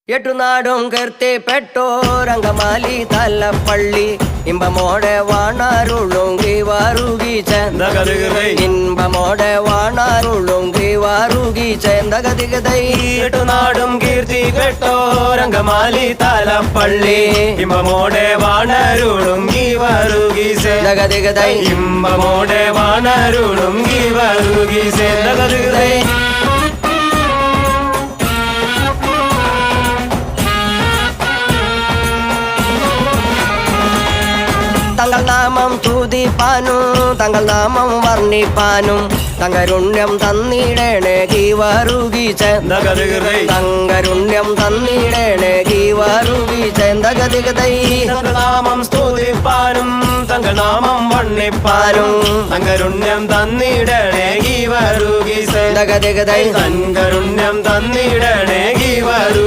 എട്ടുനാടും കീർത്തിപ്പെട്ടോരംഗമാലി തലപ്പള്ളി ഇമ്പമോടെ വാണാരുളുങ്കി വാറുകി ചേന്തകതികതൈ ഇമ്പമോടെ വാണാരുളുങ്കി വാറുകി ചേന്തകതികതൈ എട്ടുനാടും കീർത്തിപ്പെട്ടോരംഗമാലി തലപ്പള്ളി ഇമ്പമോടെ വാണരുളുങ്കി വാറുകി ചേന്തകതികതൈ ഇമ്പമോടെ വാണരുളുങ്കി വാറുകി ചേന്തകതികതൈ തങ്ങൾ നാമം തുതിപ്പാനും തങ്ങൾ നാമം വർണ്ണിപ്പാനും തങ്കരുണ്യം തന്നിടേണേ ഗീവാറുകി ചേന്തകതികതൈ തങ്കരുണ്യം തന്നിടേണേ ഗീവാറുകി ചേന്തകതികതൈ നാമം സ്തുതിപ്പാനും തങ്ങൾ നാമം വണ്ണിപ്പാനും തങ്കരുണ്യം തന്നിടണേ ഗീവരുകി ചേന്തകതികതൈ തങ്കരുണ്യം തന്നിടണേ ഗീവരുകി